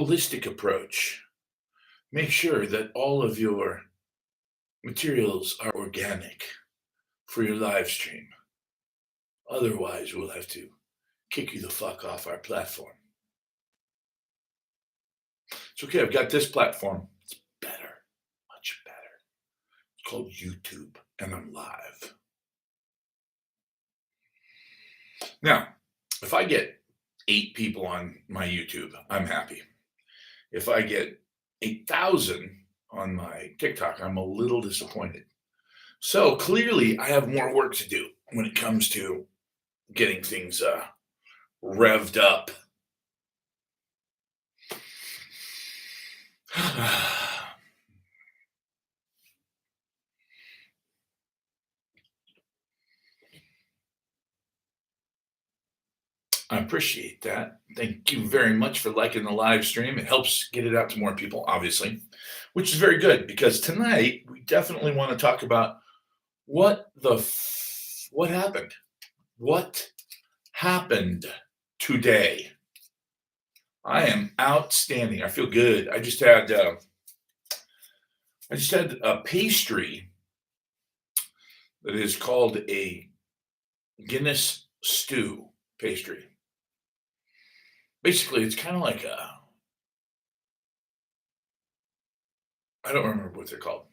Holistic approach. Make sure that all of your materials are organic for your live stream. Otherwise, we'll have to kick you the fuck off our platform. It's okay, I've got this platform. It's better, much better. It's called YouTube, and I'm live. Now, if I get 8 people on my YouTube, I'm happy. If I get 8,000 on my TikTok, I'm a little disappointed. So clearly, I have more work to do when it comes to getting things revved up. I appreciate that. Thank you very much for liking the live stream. It helps get it out to more people, obviously, which is very good because tonight we definitely want to talk about what happened. What happened today? I am outstanding. I feel good. I just had a pastry that is called a Guinness stew pastry. Basically, it's kind of like I don't remember what they're called.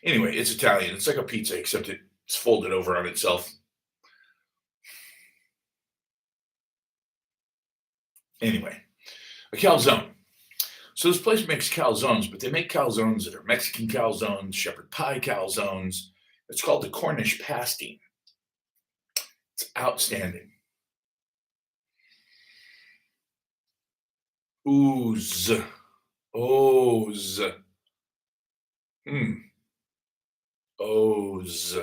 Anyway, it's Italian. It's like a pizza, except it's folded over on itself. Anyway, a calzone. So this place makes calzones, but they make calzones that are Mexican calzones, shepherd pie calzones. It's called the Cornish pasty. It's outstanding. Ooze. O's. O's.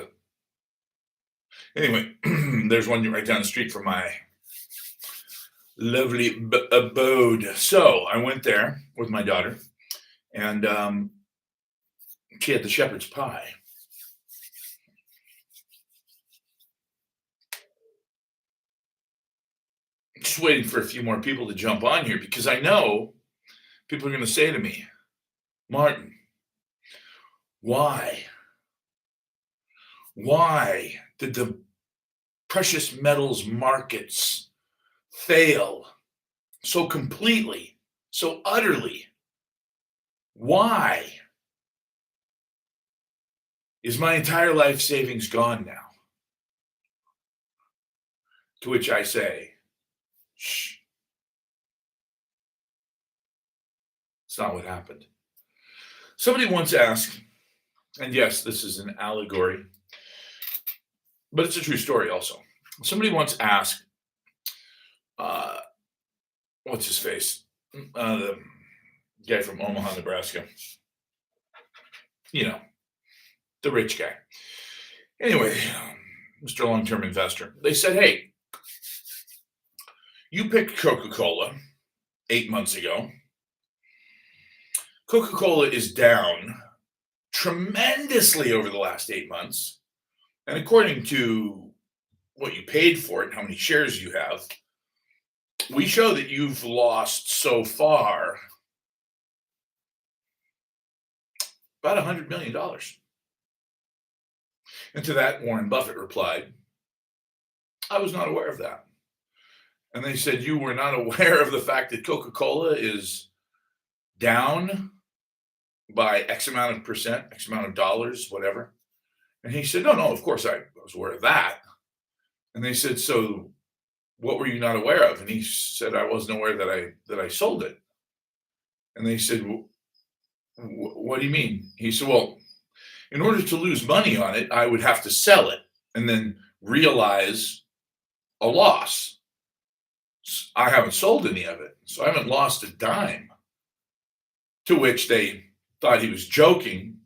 Anyway, there's one right down the street from my lovely abode. So I went there with my daughter, and she had the shepherd's pie. Just waiting for a few more people to jump on here because I know people are going to say to me, Martin, why? Why did the precious metals markets fail so completely, so utterly? Why is my entire life savings gone now? To which I say, shh, it's not what happened. Somebody once asked, and yes, this is an allegory, but it's a true story also. Somebody once asked, uh, what's his face? The guy from Omaha, Nebraska. You know, the rich guy. Anyway, Mr. Long-Term Investor. They said, hey, you picked Coca-Cola 8 months ago. Coca-Cola is down tremendously over the last 8 months. And according to what you paid for it and how many shares you have, we show that you've lost so far about $100 million. And to that, Warren Buffett replied, I was not aware of that. And they said, you were not aware of the fact that Coca-Cola is down by X amount of percent, X amount of dollars, whatever. And he said, no, of course I was aware of that. And they said, so what were you not aware of? And he said, I wasn't aware that I sold it. And they said, what do you mean? He said, well, in order to lose money on it, I would have to sell it and then realize a loss. I haven't sold any of it, so I haven't lost a dime. To which they thought he was joking.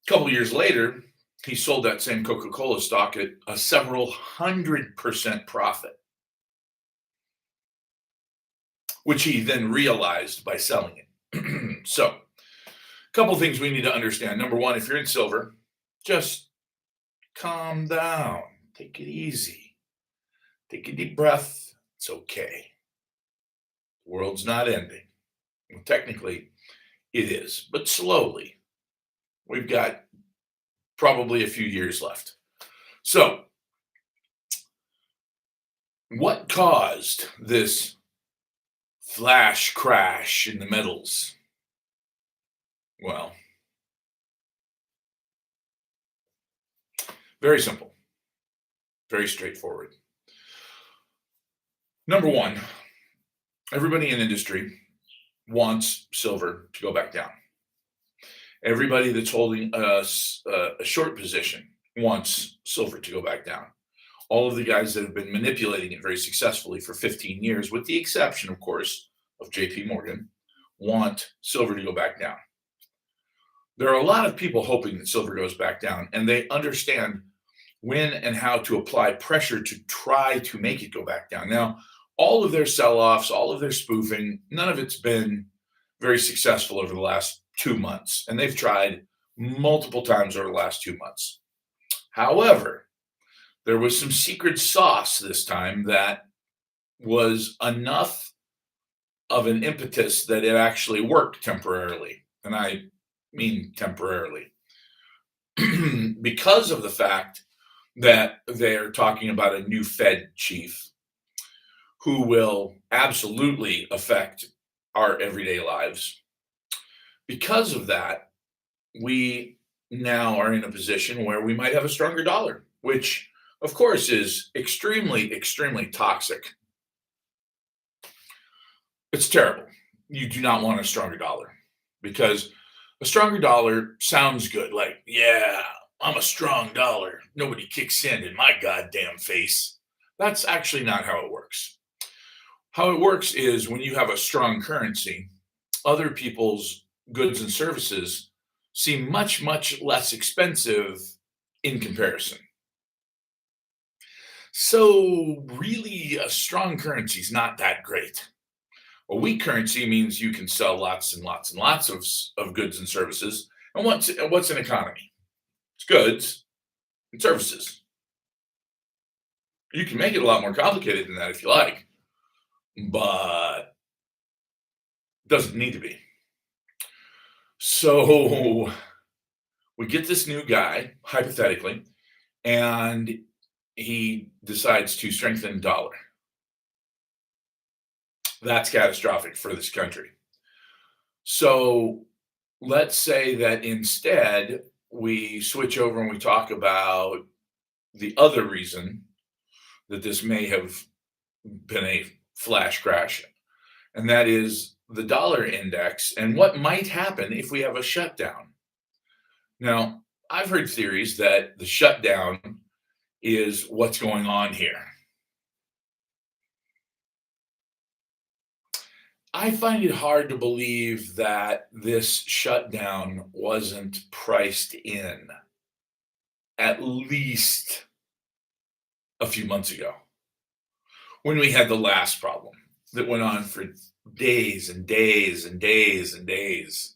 A couple of years later, he sold that same Coca-Cola stock at a several 100% profit, which he then realized by selling it. So, a couple of things we need to understand. Number one, if you're in silver, just calm down. Take it easy. Take a deep breath. It's okay. The world's not ending. Well, technically, it is, but slowly. We've got probably a few years left. So, what caused this flash crash in the metals? Well, very simple, very straightforward. Number one, everybody in industry wants silver to go back down. Everybody that's holding a short position wants silver to go back down. All of the guys that have been manipulating it very successfully for 15 years, with the exception, of course, of JP Morgan, want silver to go back down. There are a lot of people hoping that silver goes back down, and they understand when and how to apply pressure to try to make it go back down. Now, all of their sell offs, all of their spoofing, none of it's been very successful over the last 2 months. And they've tried multiple times over the last 2 months. However, there was some secret sauce this time that was enough of an impetus that it actually worked temporarily. And I mean temporarily. Because of the fact that they're talking about a new Fed chief who will absolutely affect our everyday lives. Because of that, we now are in a position where we might have a stronger dollar, which, of course, is extremely, extremely toxic. It's terrible. You do not want a stronger dollar because a stronger dollar sounds good. Like, yeah, I'm a strong dollar. Nobody kicks in my goddamn face. That's actually not how it works. How it works is when you have a strong currency, other people's goods and services seem much, much less expensive in comparison. So, really, a strong currency is not that great. A weak currency means you can sell lots and lots and lots of goods and services. And what's an economy? It's goods and services. You can make it a lot more complicated than that if you like, but it doesn't need to be. So we get this new guy, hypothetically, and he decides to strengthen dollar. That's catastrophic for this country. So let's say that instead we switch over and we talk about the other reason that this may have been a flash crash, and that is the dollar index and what might happen if we have a shutdown. Now, I've heard theories that the shutdown is what's going on here. I find it hard to believe that this shutdown wasn't priced in at least a few months ago when we had the last problem that went on for days and days and days and days.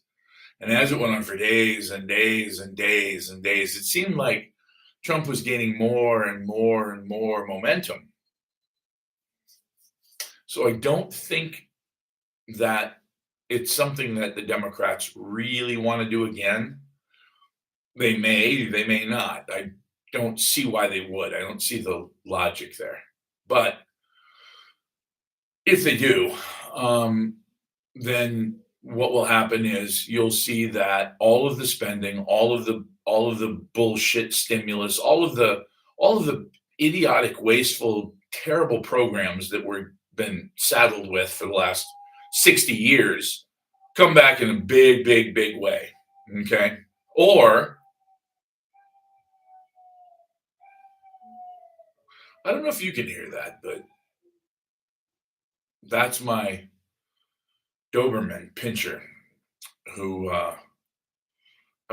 And as it went on for days and days and days and days, it seemed like Trump was gaining more and more and more momentum. So I don't think that it's something that the Democrats really want to do again. They may not. I don't see why they would. I don't see the logic there. But if they do, then what will happen is you'll see that all of the spending, all of the bullshit stimulus, all of the idiotic, wasteful, terrible programs that we've been saddled with for the last 60 years come back in a big, big, big way. Okay. Or I don't know if you can hear that, but that's my Doberman Pinscher, who I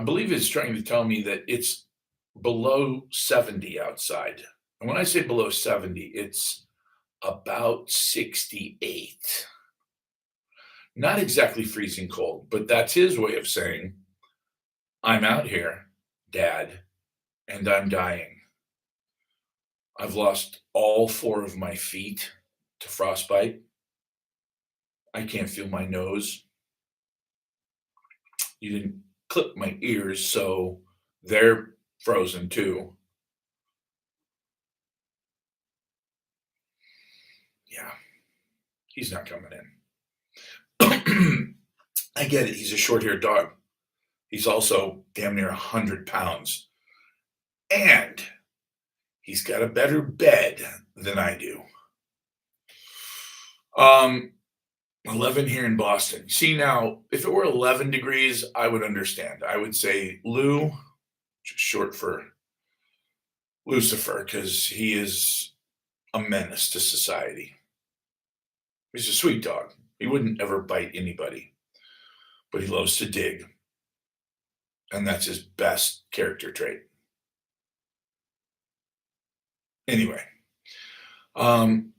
believe is trying to tell me that it's below 70 outside. And when I say below 70, it's about 68. Not exactly freezing cold, but that's his way of saying, I'm out here, Dad, and I'm dying. I've lost all 4 of my feet to frostbite. I can't feel my nose. You didn't clip my ears, so they're frozen too. Yeah, he's not coming in. I get it. He's a short-haired dog. He's also damn near 100 pounds. And he's got a better bed than I do. 11 here in Boston. See, now, if it were 11 degrees, I would understand. I would say Lou, which is short for Lucifer, because he is a menace to society. He's a sweet dog. He wouldn't ever bite anybody, but he loves to dig. And that's his best character trait. Anyway, um,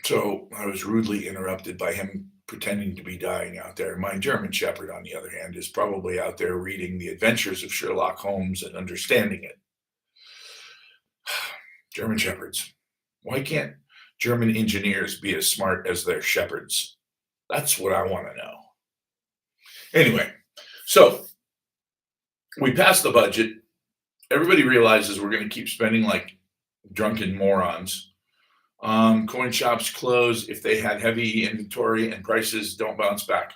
so I was rudely interrupted by him pretending to be dying out there. My German Shepherd, on the other hand, is probably out there reading The Adventures of Sherlock Holmes and understanding it. German Shepherds. Why can't German engineers be as smart as their shepherds? That's what I want to know. Anyway, so we passed the budget. Everybody realizes we're going to keep spending like drunken morons. Coin shops close if they had heavy inventory and prices don't bounce back.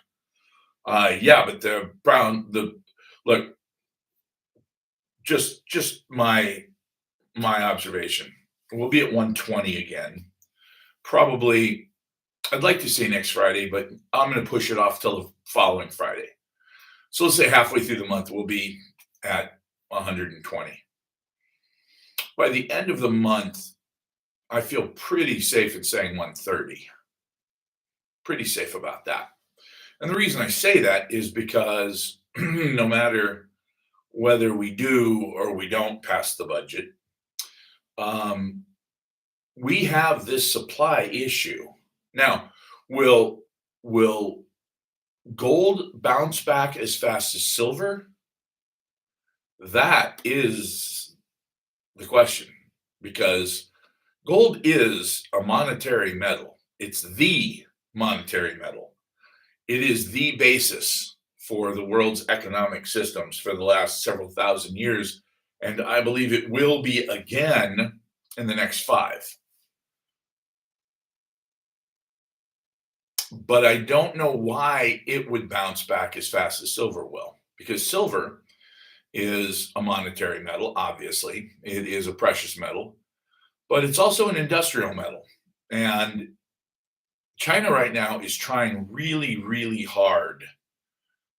Yeah, but look, just my observation. We'll be at 120 again. Probably, I'd like to say next Friday, but I'm going to push it off till the following Friday. So let's say halfway through the month, we'll be at 120. By the end of the month, I feel pretty safe in saying 130. Pretty safe about that. And the reason I say that is because no matter whether we do or we don't pass the budget, we have this supply issue. Now, will gold bounce back as fast as silver? That is the question, because gold is a monetary metal. It's the monetary metal. It is the basis for the world's economic systems for the last several thousand years, and I believe it will be again in the next 5. But I don't know why it would bounce back as fast as silver will, because silver is a monetary metal, obviously. It is a precious metal, but it's also an industrial metal. And China right now is trying really, really hard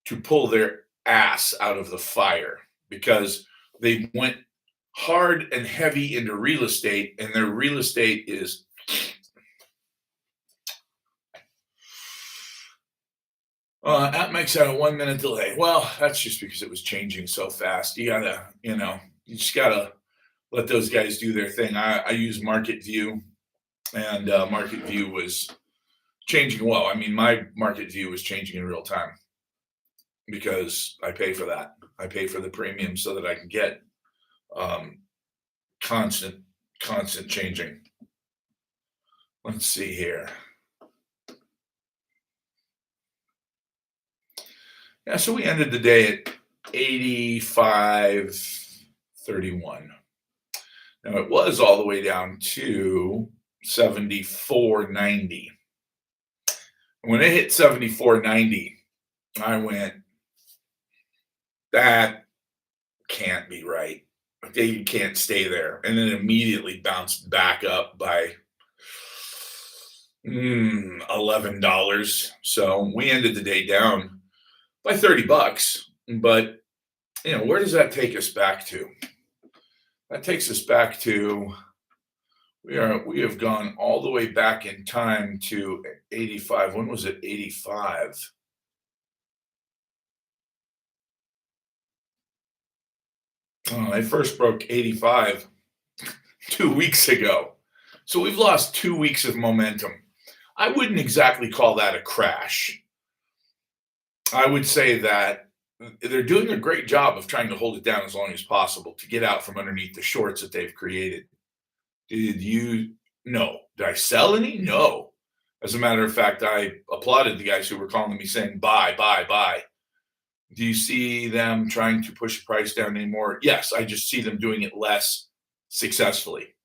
to pull their ass out of the fire because they went hard and heavy into real estate, and their real estate is at Mike's had a 1-minute delay. Well, that's just because it was changing so fast. You gotta, you just gotta let those guys do their thing. I use Market View, and Market View was changing well. I mean, my Market View was changing in real time because I pay for that. I pay for the premium so that I can get constant changing. Let's see here. Yeah, so we ended the day at 85.31. Now it was all the way down to 74.90. When it hit 74.90, I went, that can't be right. They can't stay there. And then immediately bounced back up by $11. So we ended the day down by $30. But, where does that take us back to? That takes us back to, we have gone all the way back in time to 85. When was it 85? I first broke 85 2 weeks ago. So we've lost 2 weeks of momentum. I wouldn't exactly call that a crash. I would say that they're doing a great job of trying to hold it down as long as possible to get out from underneath the shorts that they've created. No. Did I sell any? No. As a matter of fact, I applauded the guys who were calling me saying, buy, buy, buy. Do you see them trying to push the price down anymore? Yes, I just see them doing it less successfully.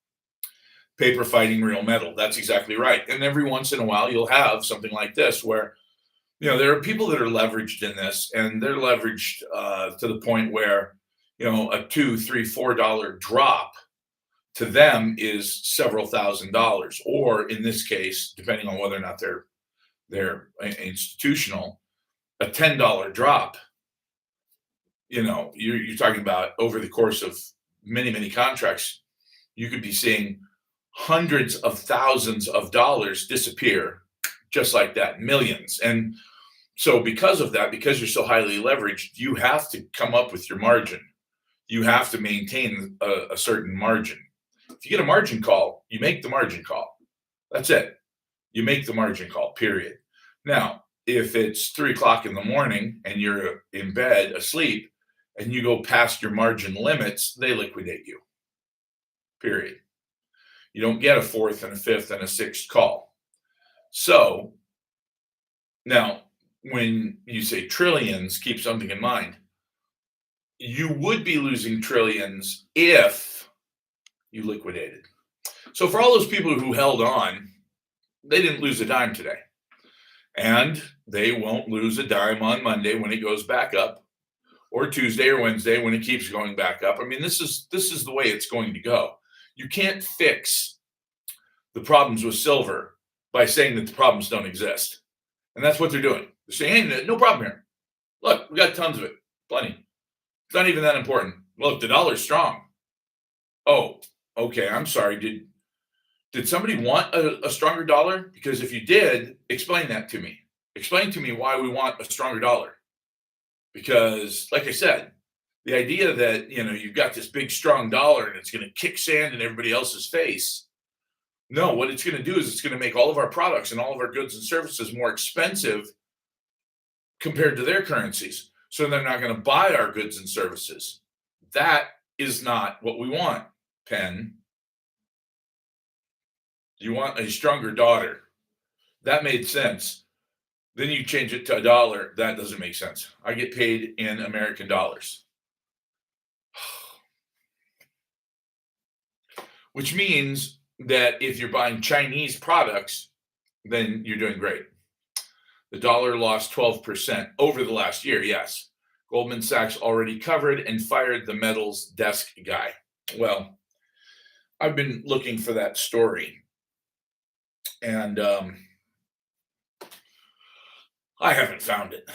Paper fighting real metal. That's exactly right. And every once in a while, you'll have something like this where, there are people that are leveraged in this, and they're leveraged to the point where, a $2, $3, $4 drop to them is several $1,000s, or in this case, depending on whether or not they're institutional, a $10 drop. You're talking about over the course of many, many contracts, you could be seeing hundreds of thousands of dollars disappear just like that, millions. And so because of that, because you're so highly leveraged, you have to come up with your margin. You have to maintain a certain margin. If you get a margin call, you make the margin call. That's it. You make the margin call, period. Now, if it's 3 o'clock in the morning and you're in bed asleep and you go past your margin limits, they liquidate you, period. You don't get a fourth and a fifth and a sixth call. So now, when you say trillions, keep something in mind. You would be losing trillions if you liquidated. So for all those people who held on, they didn't lose a dime today. And they won't lose a dime on Monday when it goes back up, or Tuesday or Wednesday when it keeps going back up. I mean, this is the way it's going to go. You can't fix the problems with silver by saying that the problems don't exist. And that's what they're doing. They're saying, hey, no problem here. Look, we got tons of it. Plenty. It's not even that important. Look, the dollar's strong. Oh, okay. I'm sorry. Did somebody want a stronger dollar? Because if you did, explain that to me. Explain to me why we want a stronger dollar. Because, like I said, the idea that, you've got this big, strong dollar and it's going to kick sand in everybody else's face. No, what it's going to do is it's going to make all of our products and all of our goods and services more expensive compared to their currencies. So they're not going to buy our goods and services. That is not what we want, Penn. You want a stronger dollar. That made sense. Then you change it to a dollar. That doesn't make sense. I get paid in American dollars. Which means that if you're buying Chinese products, then you're doing great. The dollar lost 12% over the last year, yes. Goldman Sachs already covered and fired the metals desk guy. Well, I've been looking for that story. And I haven't found it.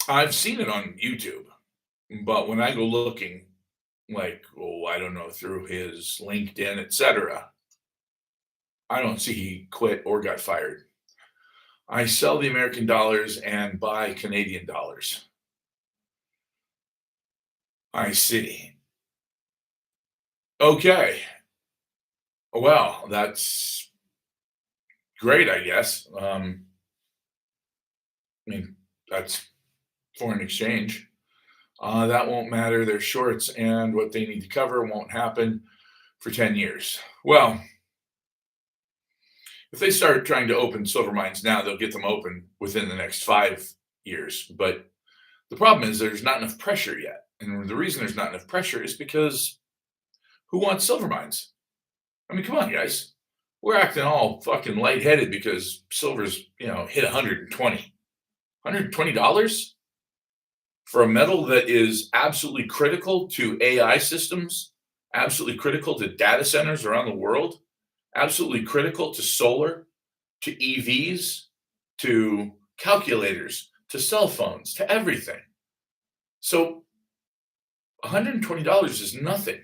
I've seen it on YouTube, but when I go looking, I don't know, through his LinkedIn, etc., I don't see he quit or got fired. I sell the American dollars and buy Canadian dollars. I see. Okay. Well, that's great, I guess. That's foreign exchange. That won't matter. They're shorts, and what they need to cover won't happen for 10 years. Well, if they start trying to open silver mines now, they'll get them open within the next 5 years. But the problem is there's not enough pressure yet. And the reason there's not enough pressure is because who wants silver mines? I mean, come on, guys. We're acting all fucking lightheaded because silver's, hit 120. $120 for a metal that is absolutely critical to AI systems, absolutely critical to data centers around the world, absolutely critical to solar, to EVs, to calculators, to cell phones, to everything. So $120 is nothing.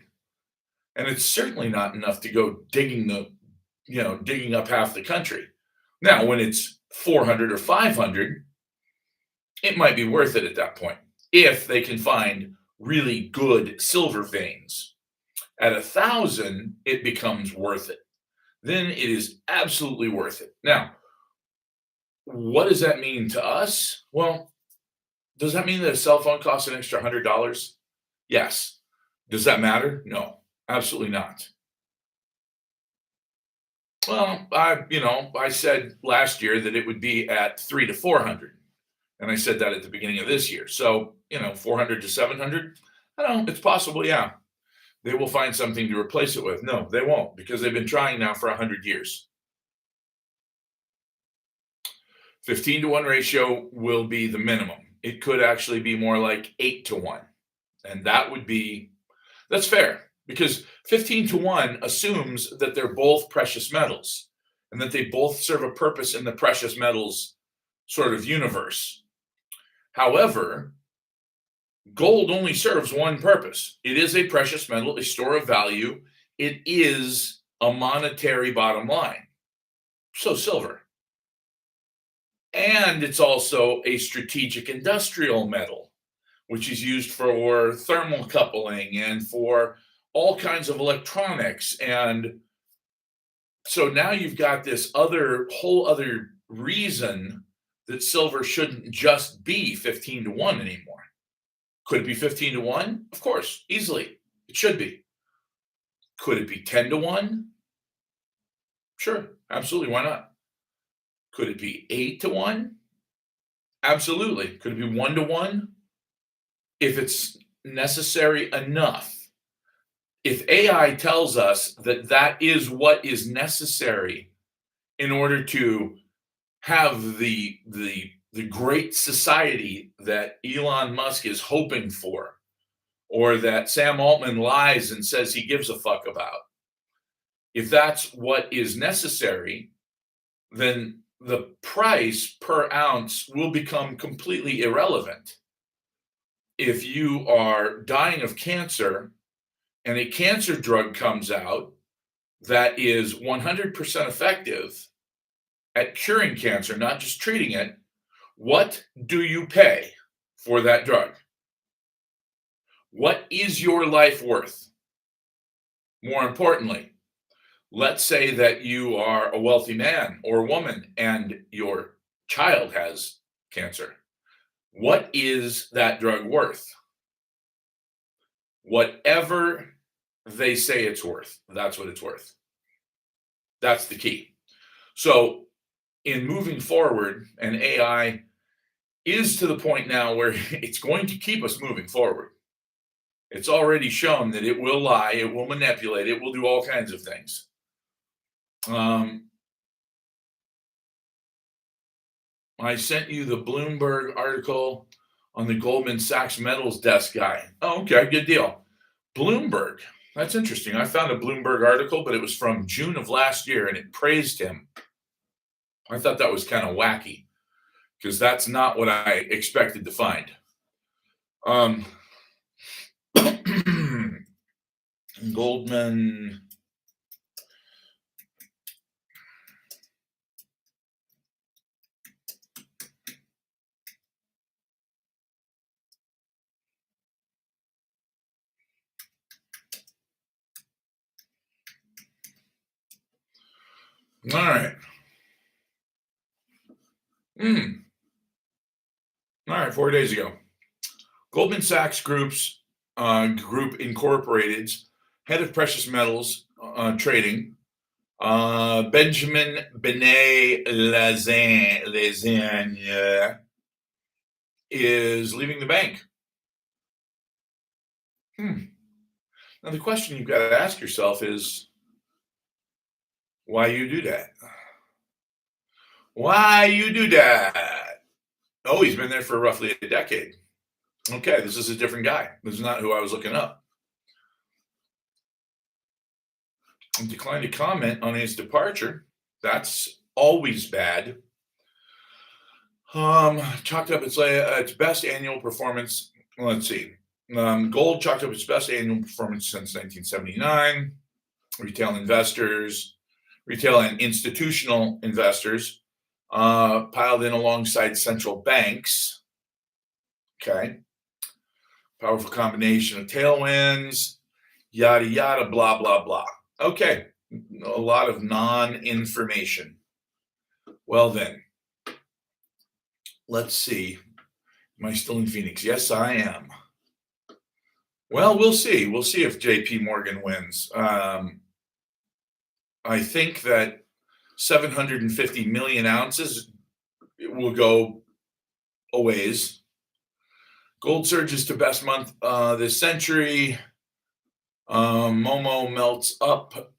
And it's certainly not enough to go digging up half the country. Now, when it's 400 or 500, it might be worth it at that point if they can find really good silver veins. At 1,000, it becomes worth it. Then it is absolutely worth it. Now, what does that mean to us? Well, does that mean that a cell phone costs an extra $100? Yes. Does that matter? No, absolutely not. Well, I said last year that it would be at 3 to 400, and I said that at the beginning of this year. So, 400 to 700, I don't know, it's possible, yeah. They will find something to replace it with. No, they won't, because they've been trying now for 100 years. 15 to 1 ratio will be the minimum. It could actually be more like 8 to 1. And that's fair, because 15 to 1 assumes that they're both precious metals and that they both serve a purpose in the precious metals sort of universe. However, gold only serves one purpose. It is a precious metal, a store of value. It is a monetary bottom line. So silver. And it's also a strategic industrial metal, which is used for thermal coupling and for all kinds of electronics. And so now you've got this whole other reason that silver shouldn't just be 15 to 1 anymore. Could it be 15 to 1? Of course, easily. It should be. Could it be 10 to 1? Sure, absolutely. Why not? Could it be 8 to 1? Absolutely. Could it be 1 to 1? If it's necessary enough. If AI tells us that that is what is necessary in order to have the great society that Elon Musk is hoping for, or that Sam Altman lies and says he gives a fuck about, if that's what is necessary, then the price per ounce will become completely irrelevant. If you are dying of cancer and a cancer drug comes out that is 100% effective at curing cancer, not just treating it, what do you pay for that drug? What is your life worth? More importantly, let's say that you are a wealthy man or woman and your child has cancer. What is that drug worth? Whatever they say it's worth, that's what it's worth. That's the key. So, in moving forward, and AI is to the point now where it's going to keep us moving forward. It's already shown that it will lie, it will manipulate, it will do all kinds of things. I sent you the Bloomberg article on the Goldman Sachs metals desk guy. Oh, okay, good deal. Bloomberg. That's interesting. I found a Bloomberg article, but it was from June of last year and it praised him. I thought that was kind of wacky because that's not what I expected to find. Goldman. All right. All right, 4 days ago. Goldman Sachs Group Incorporated's head of precious metals trading, Benjamin Benet Lasagne, is leaving the bank. Now, the question you've got to ask yourself is, why you do that? Why you do that? Oh, he's been there for roughly a decade. Okay, this is a different guy. This is not who I was looking up. And declined to comment on his departure. That's always bad. Chalked up its best annual performance. Let's see. Gold chalked up its best annual performance since 1979. Retail and institutional investors piled in alongside central banks. Okay. Powerful combination of tailwinds, yada, yada, blah, blah, blah. Okay. A lot of non-information. Well, then, let's see. Am I still in Phoenix? Yes, I am. Well, we'll see. We'll see if JP Morgan wins. I think that 750 million ounces. It will go a ways. Gold surges to best month this century. Momo melts up.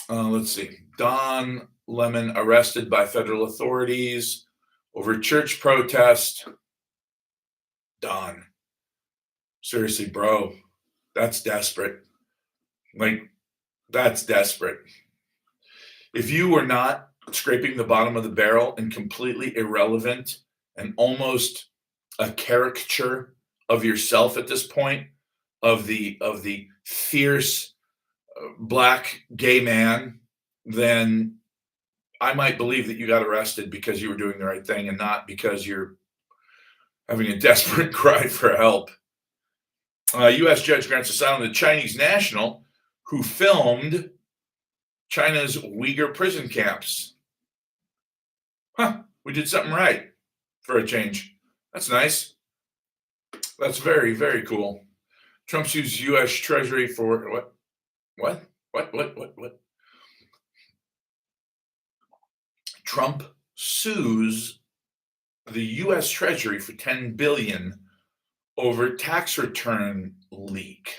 Let's see. Don Lemon arrested by federal authorities over church protest. Don. Seriously, bro. That's desperate. Like, that's desperate. If you were not scraping the bottom of the barrel and completely irrelevant and almost a caricature of yourself at this point, of the fierce black gay man, then I might believe that you got arrested because you were doing the right thing and not because you're having a desperate cry for help. U.S. judge grants asylum to Chinese national who filmed China's Uyghur prison camps. We did something right for a change. That's nice. That's very, very cool. Trump sues U.S. Treasury for what? Trump sues the U.S. Treasury for $10 billion over tax return leak.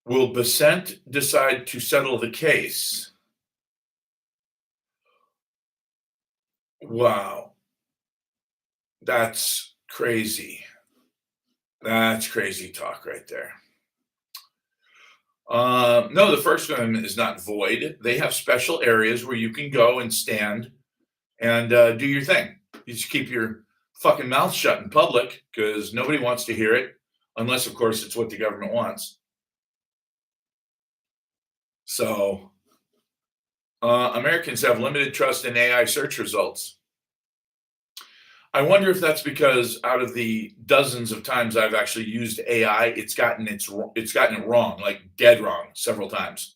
Will Bessent decide to settle the case? Wow. That's crazy. That's crazy talk right there. No, the First Amendment is not void. They have special areas where you can go and stand and do your thing. You just keep your fucking mouth shut in public because nobody wants to hear it, unless, of course, it's what the government wants. So, Americans have limited trust in AI search results. I wonder if that's because out of the dozens of times I've actually used AI, it's gotten it wrong, like dead wrong, several times.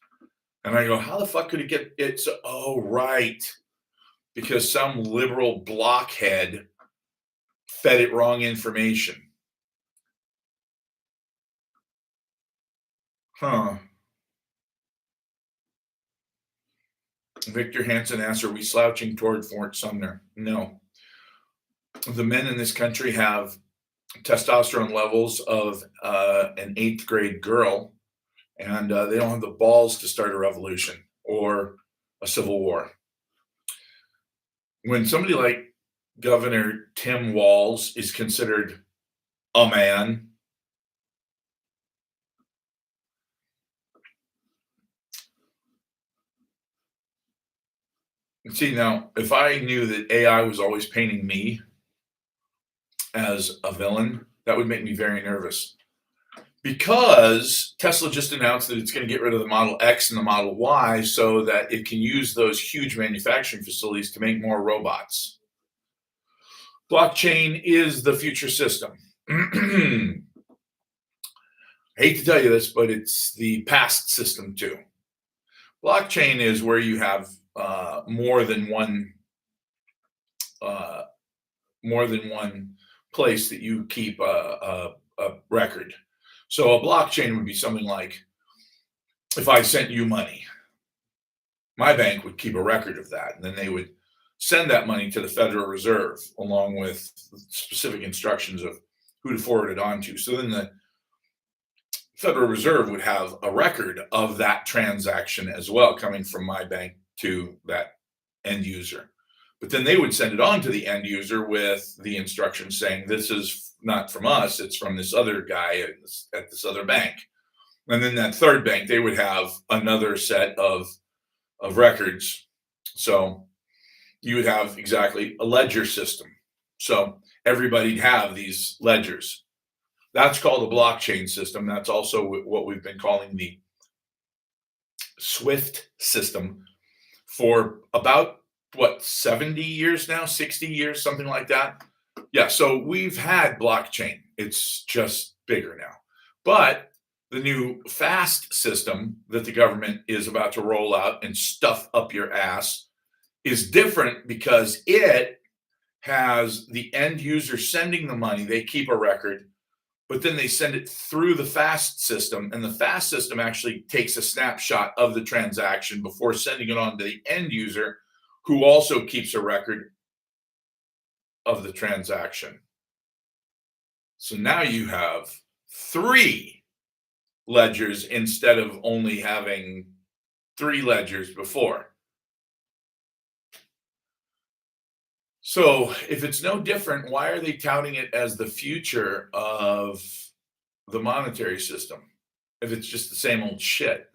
And I go, how the fuck could it get it? So, oh, right, because some liberal blockhead fed it wrong information. Victor Hansen asks, are we slouching toward Fort Sumner? No. The men in this country have testosterone levels of an 8th grade girl, and they don't have the balls to start a revolution or a civil war. When somebody like Governor Tim Walz is considered a man, see, now, if I knew that AI was always painting me as a villain, that would make me very nervous. Because Tesla just announced that it's going to get rid of the Model X and the Model Y so that it can use those huge manufacturing facilities to make more robots. Blockchain is the future system. I hate to tell you this, but it's the past system too. Blockchain is where you have more than one place that you keep a record. So a blockchain would be something like, if I sent you money, my bank would keep a record of that, and then they would send that money to the Federal Reserve along with specific instructions of who to forward it on to. So then the Federal Reserve would have a record of that transaction as well, coming from my bank to that end user. But then they would send it on to the end user with the instructions saying, this is not from us, it's from this other guy at this other bank. And then that third bank, they would have another set of records. So you would have exactly a ledger system. So everybody'd have these ledgers. That's called a blockchain system. That's also what we've been calling the SWIFT system for about, 70 years now, 60 years, something like that. Yeah, so we've had blockchain. It's just bigger now. But the new FAST system that the government is about to roll out and stuff up your ass is different because it has the end user sending the money. They keep a record, but then they send it through the fast system, and the fast system actually takes a snapshot of the transaction before sending it on to the end user, who also keeps a record of the transaction. So now you have 3 ledgers instead of only having 3 ledgers before. So if it's no different, why are they touting it as the future of the monetary system if it's just the same old shit?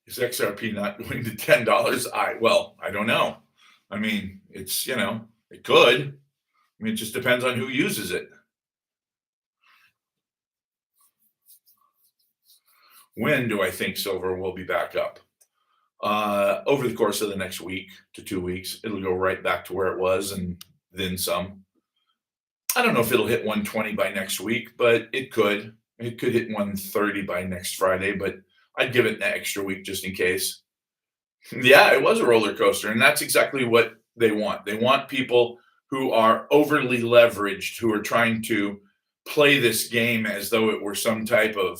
Is XRP not going to $10? I don't know. I mean, it's, it could. I mean, it just depends on who uses it. When do I think silver will be back up? Over the course of the next week to 2 weeks, it'll go right back to where it was and then some. I don't know if it'll hit 120 by next week, but it could. It could hit 130 by next Friday, but I'd give it an extra week just in case. Yeah, it was a roller coaster, and that's exactly what they want. They want people who are overly leveraged, who are trying to play this game as though it were some type of,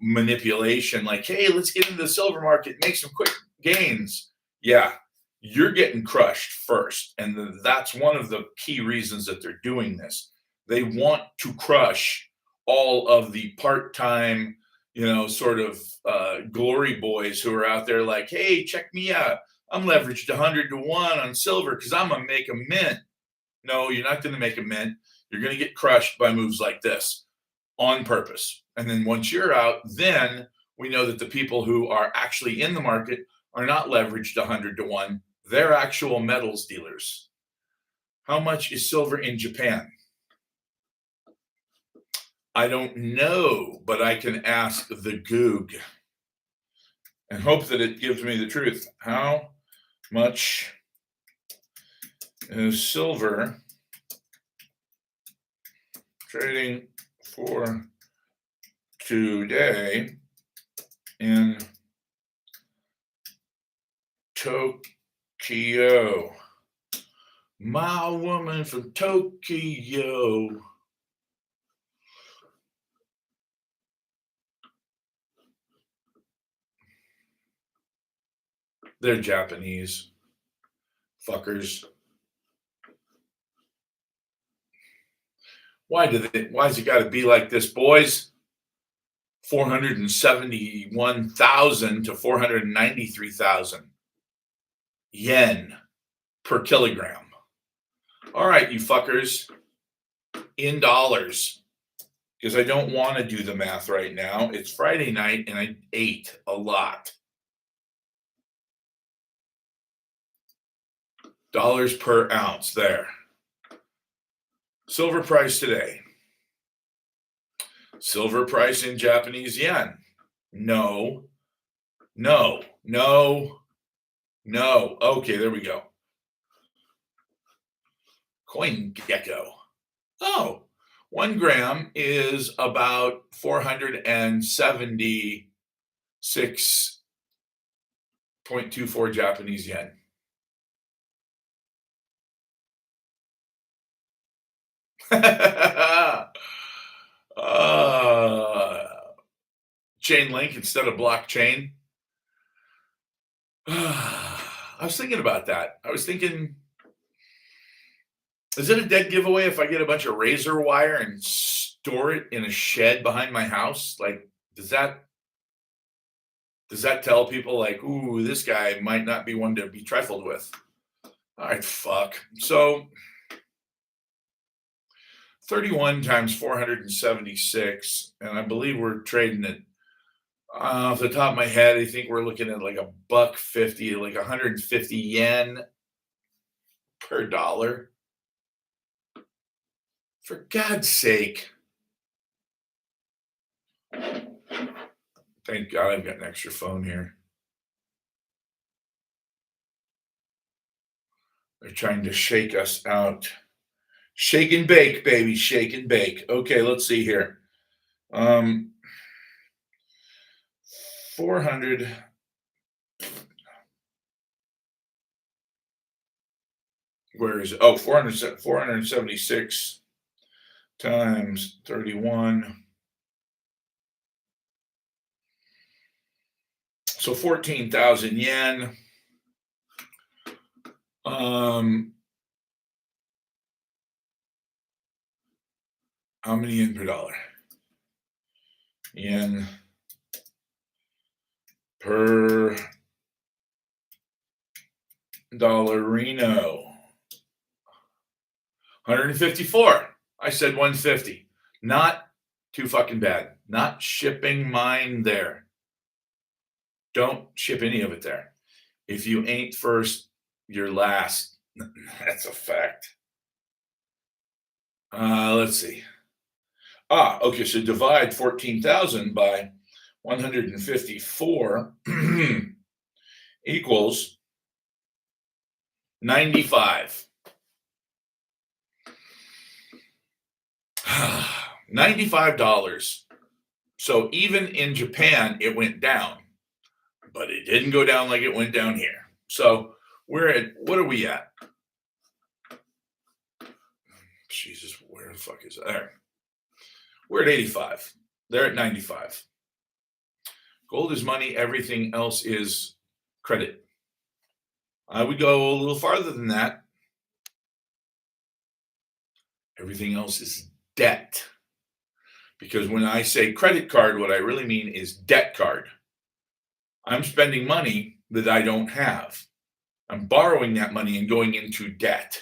manipulation. Like, hey, let's get into the silver market, make some quick gains. Yeah, you're getting crushed first, and that's one of the key reasons that they're doing this. They want to crush all of the part-time, sort of glory boys who are out there like, hey, check me out. I'm leveraged 100 to 1 on silver because I'm going to make a mint. No, you're not going to make a mint. You're going to get crushed by moves like this on purpose. And then once you're out, then we know that the people who are actually in the market are not leveraged 100 to 1. They're actual metals dealers. How much is silver in Japan? I don't know, but I can ask the Goog and hope that it gives me the truth. How much is silver trading for today in Tokyo? My woman from Tokyo. They're Japanese fuckers. Why has it got to be like this, boys? 471,000 to 493,000 yen per kilogram. All right, you fuckers, in dollars, because I don't want to do the math right now. It's Friday night and I ate a lot. Dollars per ounce there. Silver price today. Silver price in Japanese yen. No. Okay, there we go. CoinGecko. Oh, 1 gram is about 476.24 Japanese yen. Chain link instead of blockchain. I was thinking about that. I was thinking, is it a dead giveaway if I get a bunch of razor wire and store it in a shed behind my house? Like, does that tell people like, ooh, this guy might not be one to be trifled with? All right, fuck. So 31 times 476, and I believe we're trading it off the top of my head. I think we're looking at like $1.50, like 150 yen per dollar. For God's sake. Thank God I've got an extra phone here. They're trying to shake us out. Shake and bake, baby. Shake and bake. Okay, let's see here. 400. Where is it? Oh, 476 times 31. So 14,000 yen. How many yen per dollar? Yen per dollarino. 154. I said 150. Not too fucking bad. Not shipping mine there. Don't ship any of it there. If you ain't first, you're last. That's a fact. Let's see. Okay, so divide 14,000 by 154 equals 95. $95. So even in Japan, it went down, but it didn't go down like it went down here. So we're at, what are we at? Jesus, where the fuck is that? There. We're at 85. They're at 95. Gold is money. Everything else is credit. I would go a little farther than that. Everything else is debt. Because when I say credit card, what I really mean is debt card. I'm spending money that I don't have. I'm borrowing that money and going into debt.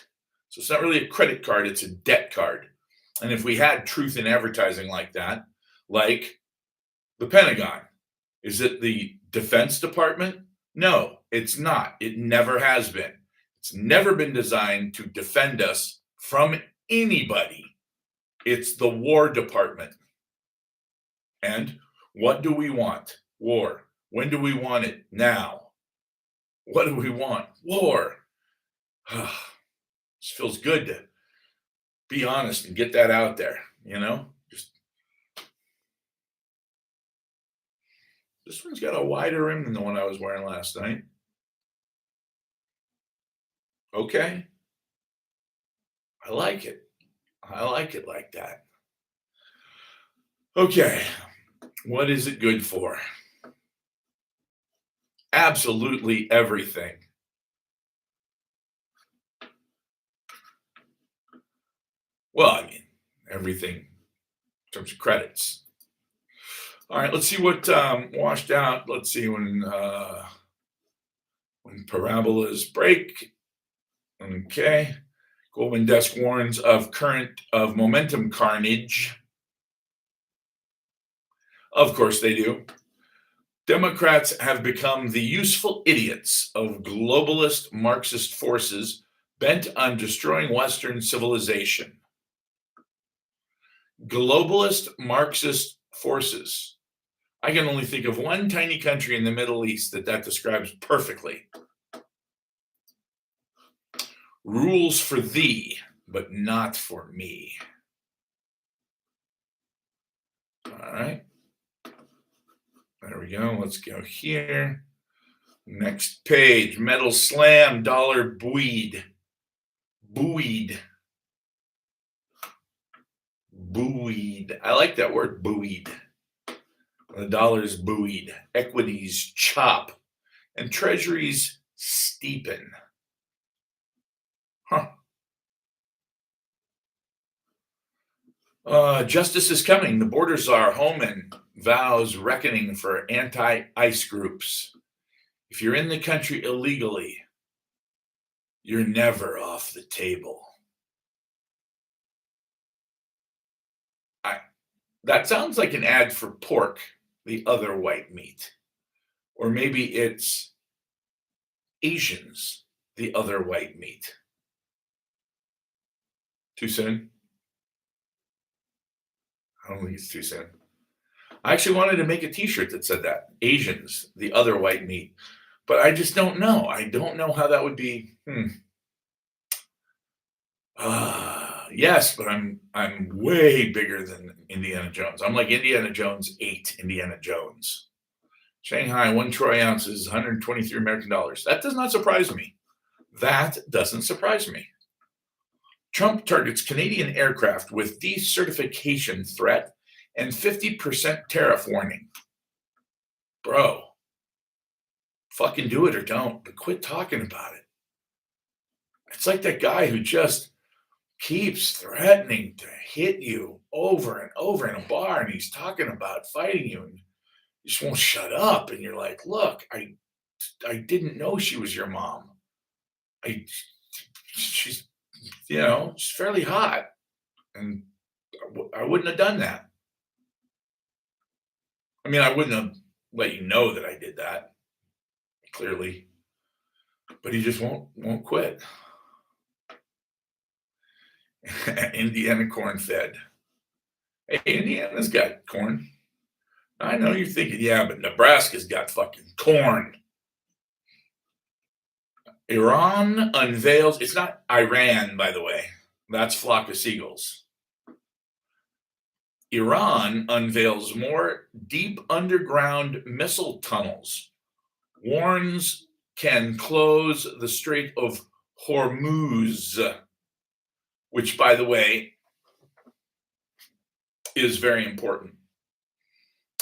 So it's not really a credit card, it's a debt card. And if we had truth in advertising like that, like the Pentagon, is it the Defense Department? No, it's not. It never has been. It's never been designed to defend us from anybody. It's the War Department. And what do we want? War. When do we want it? Now. What do we want? War. This feels good to be honest and get that out there, you know? This one's got a wider rim than the one I was wearing last night. Okay. I like it. I like it like that. Okay. What is it good for? Absolutely everything. Well, I mean, everything in terms of credits. All right, let's see what washed out. Let's see when parabolas break. Okay. Goldman desk warns of momentum carnage. Of course they do. Democrats have become the useful idiots of globalist Marxist forces bent on destroying Western civilization. Globalist Marxist forces. I can only think of one tiny country in the Middle East that describes perfectly. Rules for thee, but not for me. All right. There we go. Let's go here. Next page. Metal slam, dollar buoyed. Buoyed. Buoyed. I like that word, buoyed. The dollar's buoyed. Equities chop. And treasuries steepen. Justice is coming. The border czar Homan vows reckoning for anti-ICE groups. If you're in the country illegally, you're never off the table. That sounds like an ad for pork, the other white meat. Or maybe it's Asians, the other white meat. Too soon? I don't think it's too soon. I actually wanted to make a t-shirt that said that. Asians, the other white meat. But I just don't know. I don't know how that would be. Yes, but I'm way bigger than Indiana Jones. I'm like Indiana Jones 8 Indiana Jones. Shanghai, 1 troy ounces, 123 American dollars. That does not surprise me. That doesn't surprise me. Trump targets Canadian aircraft with decertification threat and 50% tariff warning. Bro, fucking do it or don't, but quit talking about it. It's like that guy who just keeps threatening to hit you over and over in a bar, and he's talking about fighting you, and you just won't shut up. And you're like, look, I didn't know she was your mom. She's, she's fairly hot, and I wouldn't have done that. I mean, I wouldn't have let you know that I did that, clearly, but he just won't quit. Indiana corn fed. Hey, Indiana's got corn. I know you're thinking, yeah, but Nebraska's got fucking corn. Iran unveils, it's not Iran, by the way. That's Flock of Seagulls. Iran unveils more deep underground missile tunnels. Warns can close the Strait of Hormuz, which, by the way, is very important.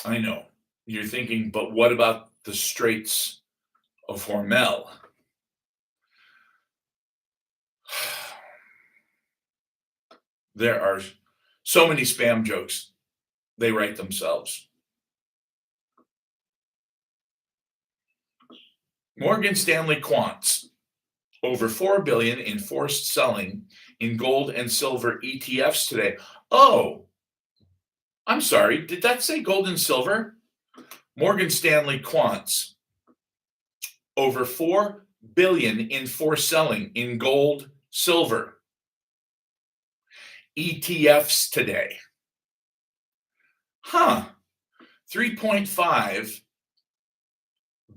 I know. You're thinking, but what about the Straits of Hormel? There are so many spam jokes. They write themselves. Morgan Stanley quants over $4 billion in forced selling in gold and silver ETFs today. Oh, I'm sorry. Did that say gold and silver? Morgan Stanley quants over $4 billion in forced selling in gold, silver ETFs today. 3.5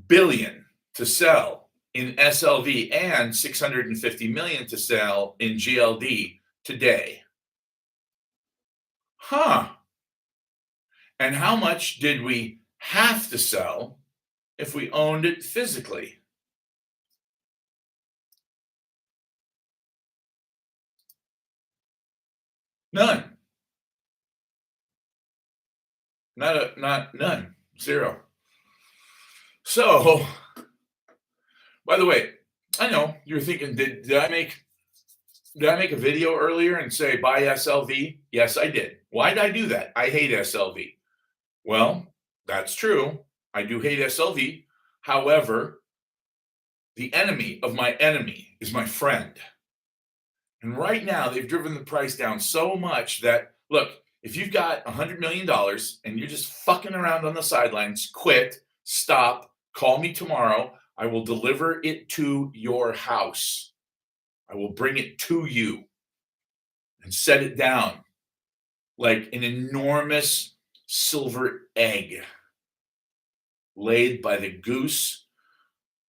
billion to sell in SLV and 650 million to sell in GLD today. And how much did we have to sell if we owned it physically? None. None. Zero. So, by the way, I know you're thinking, did I make a video earlier and say buy SLV? Yes, I did. Why did I do that? I hate SLV. Well, that's true. I do hate SLV. However, the enemy of my enemy is my friend. And right now, they've driven the price down so much that, look, if you've got $100 million and you're just fucking around on the sidelines, quit, stop, call me tomorrow. I will deliver it to your house. I will bring it to you and set it down like an enormous silver egg laid by the goose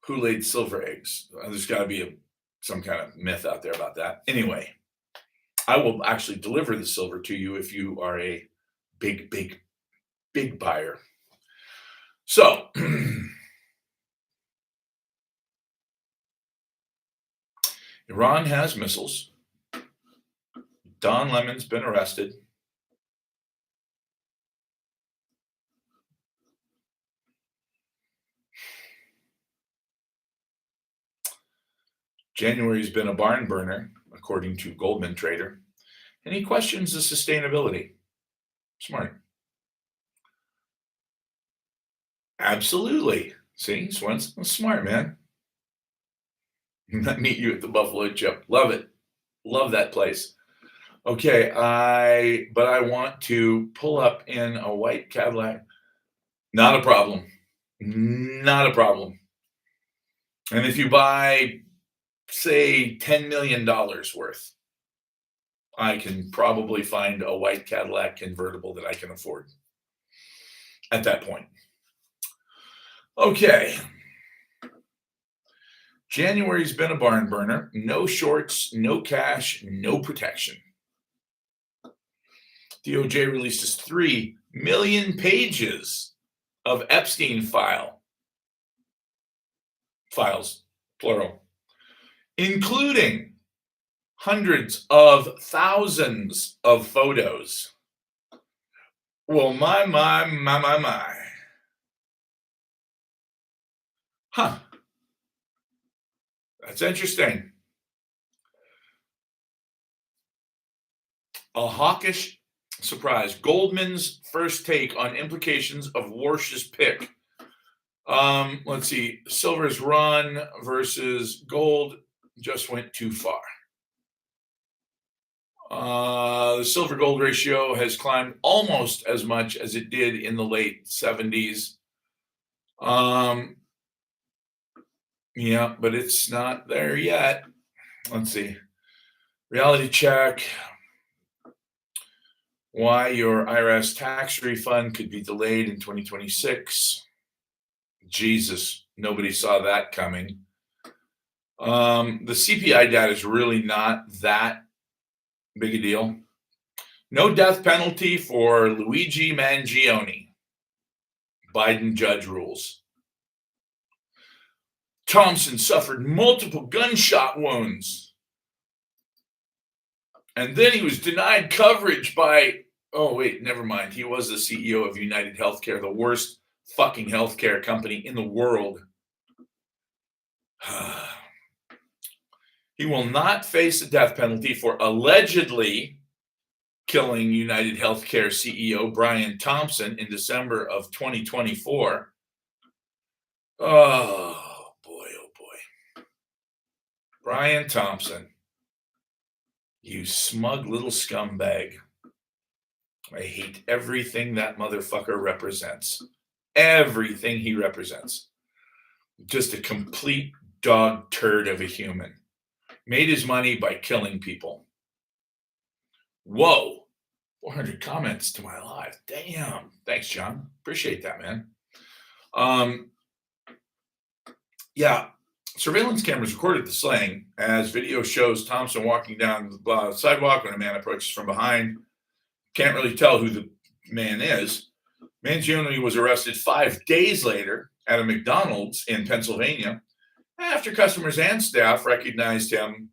who laid silver eggs. There's got to be some kind of myth out there about that. Anyway, I will actually deliver the silver to you if you are a big buyer. So, Iran has missiles. Don Lemon's been arrested. January's been a barn burner, according to Goldman Trader, and he questions the sustainability. Smart. Absolutely. See, Swenson's smart, man. Meet you at the Buffalo Chip. Love it. Love that place. Okay, but I want to pull up in a white Cadillac. Not a problem. Not a problem. And if you buy, say, $10 million worth, I can probably find a white Cadillac convertible that I can afford at that point. Okay. January's been a barn burner. No shorts, no cash, no protection. DOJ releases 3 million pages of Epstein files, plural, including hundreds of thousands of photos. Well, my. Huh. That's interesting. A hawkish surprise. Goldman's first take on implications of Warsh's pick. Let's see. Silver's run versus gold just went too far. The silver gold ratio has climbed almost as much as it did in the late 70s. Yeah, but it's not there yet. Let's see. Reality check. Why your IRS tax refund could be delayed in 2026. Jesus, nobody saw that coming. The CPI data is really not that big a deal. No death penalty for Luigi Mangione. Biden judge rules. Thompson suffered multiple gunshot wounds. And then he was denied coverage by, oh, wait, never mind. He was the CEO of United Healthcare, the worst fucking healthcare company in the world. He will not face the death penalty for allegedly killing United Healthcare CEO Brian Thompson in December of 2024. Oh, boy, oh, boy. Brian Thompson, you smug little scumbag. I hate everything that motherfucker represents. Everything he represents. Just a complete dog turd of a human. Made his money by killing people. Whoa. 400 comments to my live. Damn. Thanks, John. Appreciate that, man. Yeah. Surveillance cameras recorded the slaying as video shows Thompson walking down the sidewalk when a man approaches from behind. Can't really tell who the man is. Mangione was arrested 5 days later at a McDonald's in Pennsylvania after customers and staff recognized him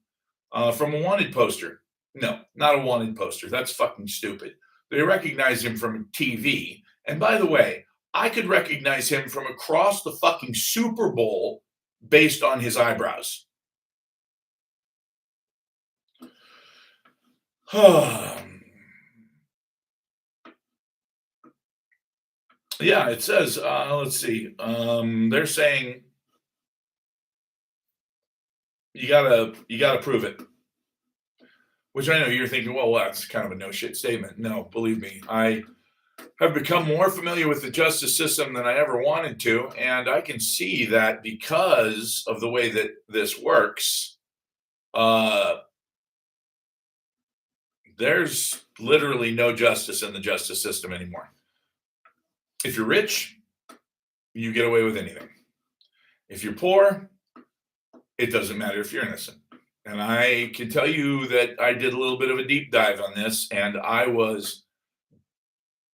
from a wanted poster. No, not a wanted poster. That's fucking stupid. They recognized him from TV. And by the way, I could recognize him from across the fucking Super Bowl based on his eyebrows. Yeah, it says, let's see. They're saying you gotta prove it. Which I know you're thinking, well, that's kind of a no shit statement. No, believe me, I have become more familiar with the justice system than I ever wanted to, and I can see that because of the way that this works, there's literally no justice in the justice system anymore. If you're rich, you get away with anything. If you're poor, it doesn't matter if you're innocent. And I can tell you that I did a little bit of a deep dive on this, and I was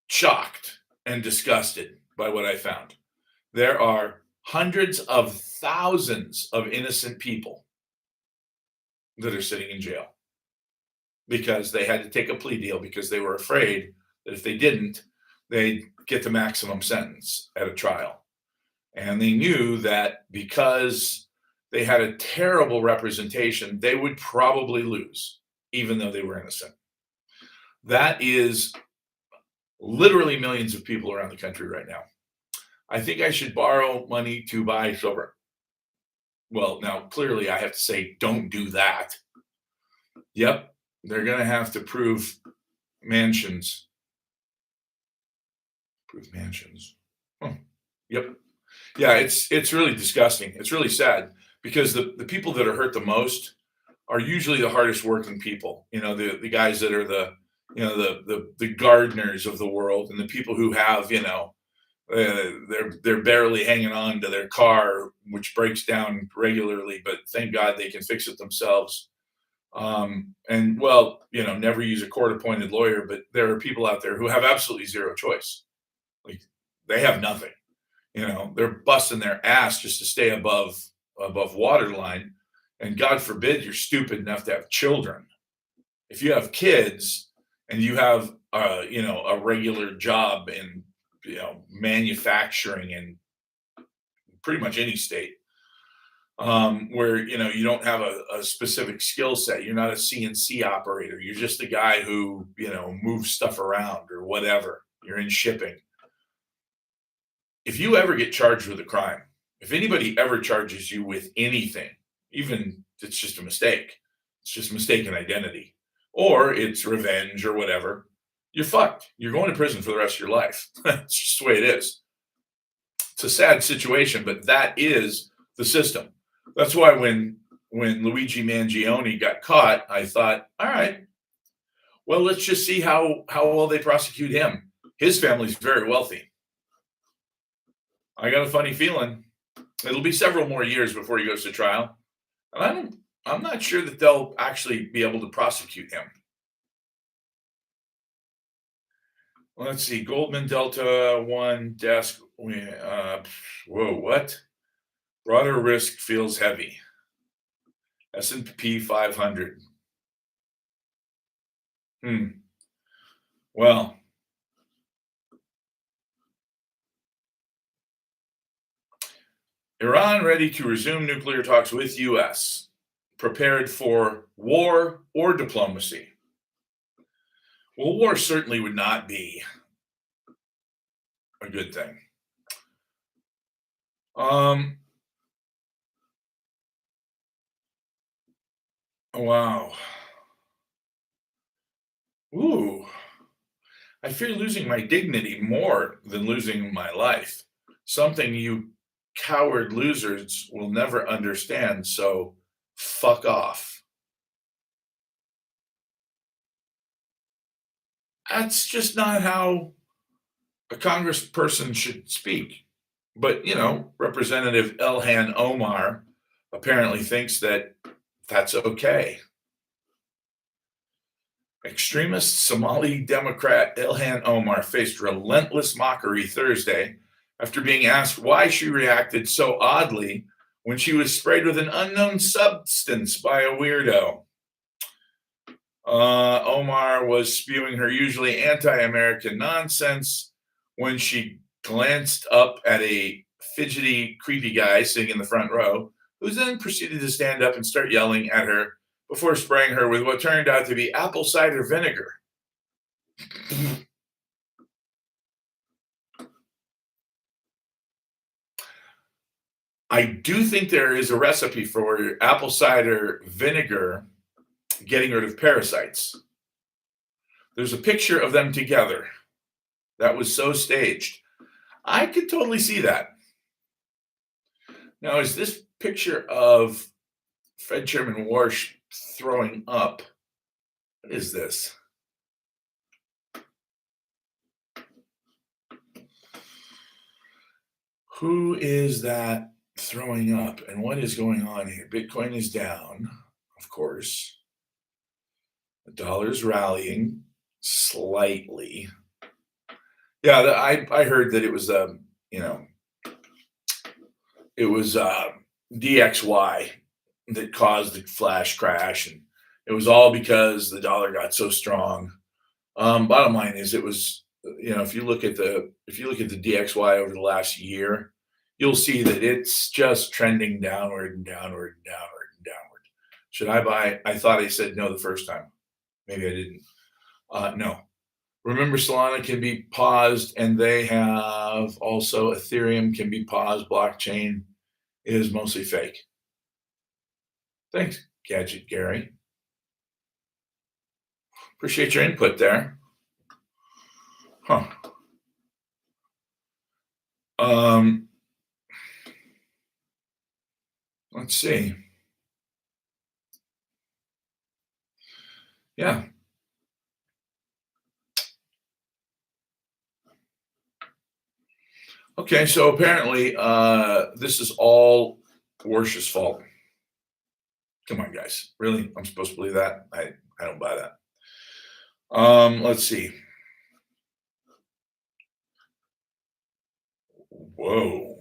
shocked and disgusted by what I found. There are hundreds of thousands of innocent people that are sitting in jail because they had to take a plea deal because they were afraid that if they didn't, they'd get the maximum sentence at a trial. And they knew that because they had a terrible representation, they would probably lose, even though they were innocent. That is literally millions of people around the country right now. I think I should borrow money to buy silver. Well, now, clearly I have to say, don't do that. Yep, they're going to have to prove mansions. Prove mansions. Yep. Yeah, it's really disgusting. It's really sad. Because the people that are hurt the most are usually the hardest working people. You know, the guys that are the gardeners of the world, and the people who have, they're barely hanging on to their car, which breaks down regularly, but thank God they can fix it themselves. And well, never use a court-appointed lawyer, but there are people out there who have absolutely zero choice. Like, they have nothing. They're busting their ass just to stay above water line, And God forbid you're stupid enough to have children. If you have kids and you have a regular job in manufacturing in pretty much any state, where you don't have a specific skill set, you're not a CNC operator, you're just a guy who moves stuff around or whatever, you're in shipping. If you ever get charged with a crime, if anybody ever charges you with anything, even if it's just a mistake, it's just mistaken identity, or it's revenge or whatever, you're fucked. You're going to prison for the rest of your life. It's just the way it is. It's a sad situation, but that is the system. That's why when Luigi Mangione got caught, I thought, all right, well, let's just see how well they prosecute him. His family's very wealthy. I got a funny feeling it'll be several more years before he goes to trial. And I'm not sure that they'll actually be able to prosecute him. Let's see. Goldman Delta One desk. Whoa, what? Broader risk feels heavy. S&P 500. Well, Iran ready to resume nuclear talks with U.S. Prepared for war or diplomacy. Well, war certainly would not be a good thing. Wow. Ooh. I fear losing my dignity more than losing my life. Something you coward losers will never understand, so fuck off. That's just not how a congressperson should speak. But, Representative Ilhan Omar apparently thinks that that's okay. Extremist Somali Democrat Ilhan Omar faced relentless mockery Thursday after being asked why she reacted so oddly when she was sprayed with an unknown substance by a weirdo. Omar was spewing her usually anti-American nonsense when she glanced up at a fidgety, creepy guy sitting in the front row, who then proceeded to stand up and start yelling at her before spraying her with what turned out to be apple cider vinegar. I do think there is a recipe for apple cider vinegar getting rid of parasites. There's a picture of them together that was so staged. I could totally see that. Now, is this picture of Fed Chairman Warsh throwing up? What is this? Who is that throwing up and what is going on here? Bitcoin is down, of course. The dollar's rallying slightly. Yeah, I heard that it was it was DXY that caused the flash crash, and it was all because the dollar got so strong. Bottom line is, it was if you look at the DXY over the last year, you'll see that it's just trending downward and downward and downward and downward. Should I buy? I thought I said no the first time. Maybe I didn't. No. Remember, Solana can be paused, and they have also Ethereum can be paused. Blockchain is mostly fake. Thanks, Gadget Gary. Appreciate your input there. Huh. Let's see. Yeah. Okay, so apparently this is all Warsh's fault. Come on, guys. Really? I'm supposed to believe that? I don't buy that. Let's see. Whoa.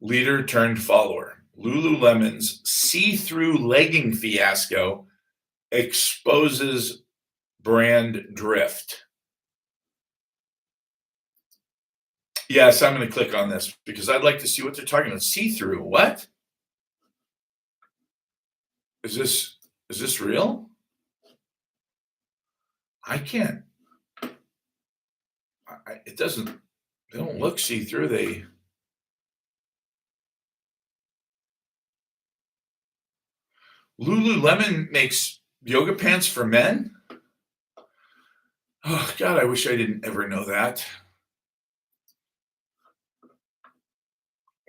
Leader turned follower. Lululemon's see-through legging fiasco exposes brand drift. Yes, I'm going to click on this because I'd like to see what they're talking about. See-through, what? Is this real? I can't. It doesn't. They don't look see-through. Lululemon makes yoga pants for men. Oh God, I wish I didn't ever know that.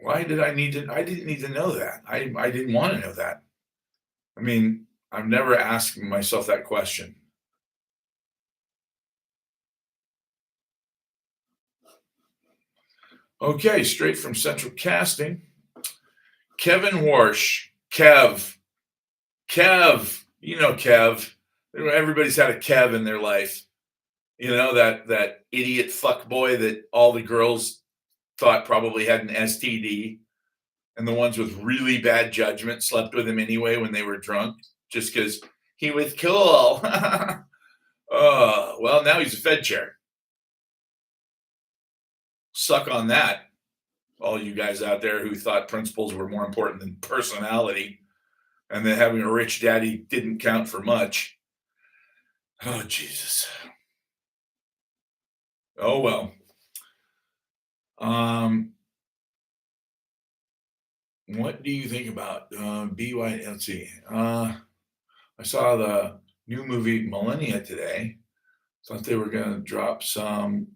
Why did I need to? I didn't need to know that. I didn't want to know that. I mean, I've never asked myself that question. Okay, straight from Central Casting. Kevin Warsh, Kev, you know Kev. Everybody's had a Kev in their life. You know, that idiot fuck boy that all the girls thought probably had an STD, and the ones with really bad judgment slept with him anyway when they were drunk, just because he was cool. Well, now he's a Fed chair. Suck on that, all you guys out there who thought principles were more important than personality, and that having a rich daddy didn't count for much. Oh, Jesus. Oh, well. What do you think about BY? Let's see. I saw the new movie Millennia today. Thought they were going to drop some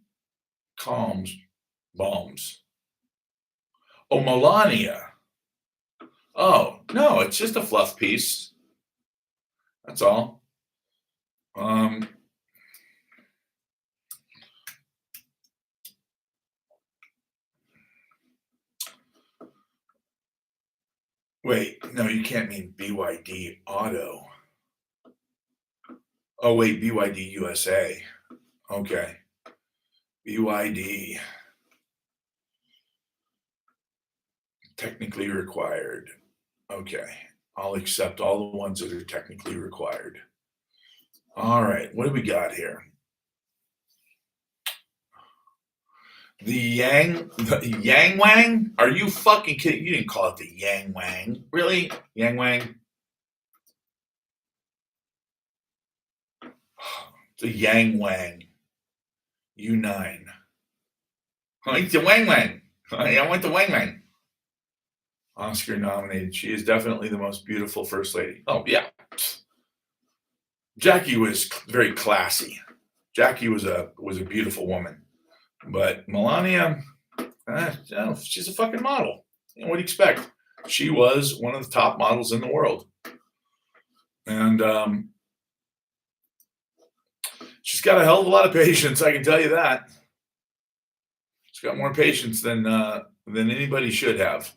bombs. Oh, Melania. Oh, no, it's just a fluff piece. That's all. Wait, no, you can't mean BYD Auto. Oh, wait, BYD USA. Okay. BYD. Technically required. Okay. I'll accept all the ones that are technically required. All right. What do we got here? The Yang Wang? Are you fucking kidding? You didn't call it the Yang Wang. Really? Yang Wang? The Yang Wang. U9. I went to Wang Wang. I went to Wang Wang. Oscar nominated. She is definitely the most beautiful first lady. Oh, yeah. Jackie was very classy. Jackie was a beautiful woman. But Melania, she's a fucking model. You know, what do you expect? She was one of the top models in the world. And she's got a hell of a lot of patience, I can tell you that. She's got more patience than anybody should have.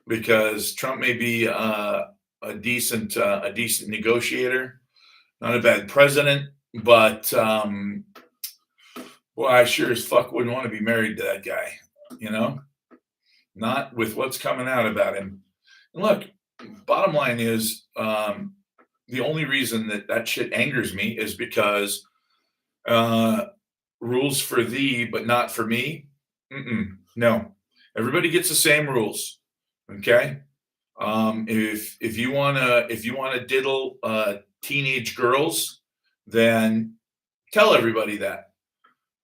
Because Trump may be a decent negotiator, not a bad president, but well, I sure as fuck wouldn't want to be married to that guy, you know? Not with what's coming out about him. And look, bottom line is, the only reason that shit angers me is because rules for thee, but not for me. No, everybody gets the same rules. Okay. If you wanna diddle teenage girls, then tell everybody that,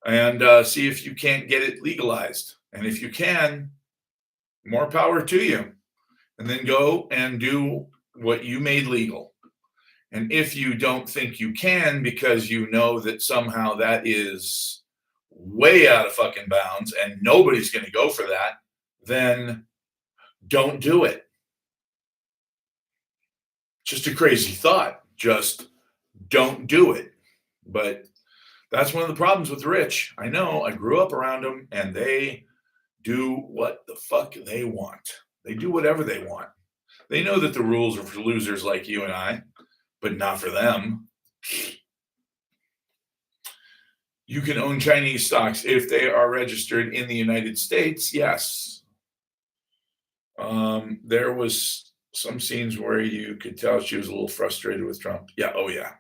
and see if you can't get it legalized. And if you can, more power to you. And then go and do what you made legal. And if you don't think you can because you know that somehow that is way out of fucking bounds and nobody's going to go for that, then don't do it. Just a crazy thought. Just don't do it. But that's one of the problems with the rich. I know, I grew up around them, and they do what the fuck they want. They do whatever they want. They know that the rules are for losers like you and I, but not for them. You can own Chinese stocks if they are registered in the United States, yes. There was some scenes where you could tell she was a little frustrated with Trump. Yeah, oh yeah.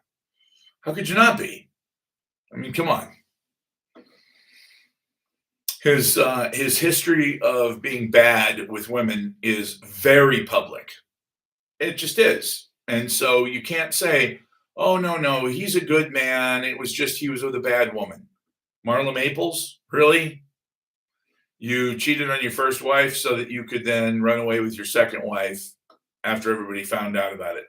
How could you not be? I mean, come on. His history of being bad with women is very public. It just is. And so you can't say, "Oh, no, no, he's a good man. It was just he was with a bad woman." Marla Maples? Really? You cheated on your first wife so that you could then run away with your second wife after everybody found out about it.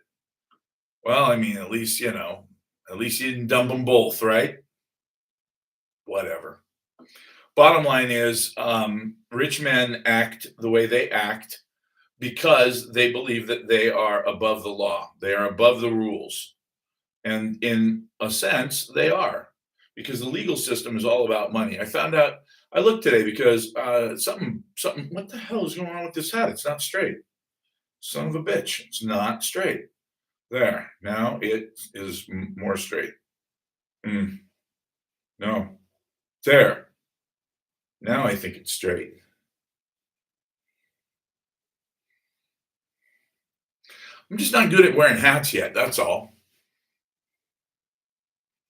Well, I mean, at least, at least you didn't dump them both, right? Whatever. Bottom line is, rich men act the way they act because they believe that they are above the law. They are above the rules. And in a sense, they are, because the legal system is all about money. I found out, I looked today because something, what the hell is going on with this hat? It's not straight. Son of a bitch. It's not straight. There. Now it is more straight. No. There. Now I think it's straight. I'm just not good at wearing hats yet. That's all.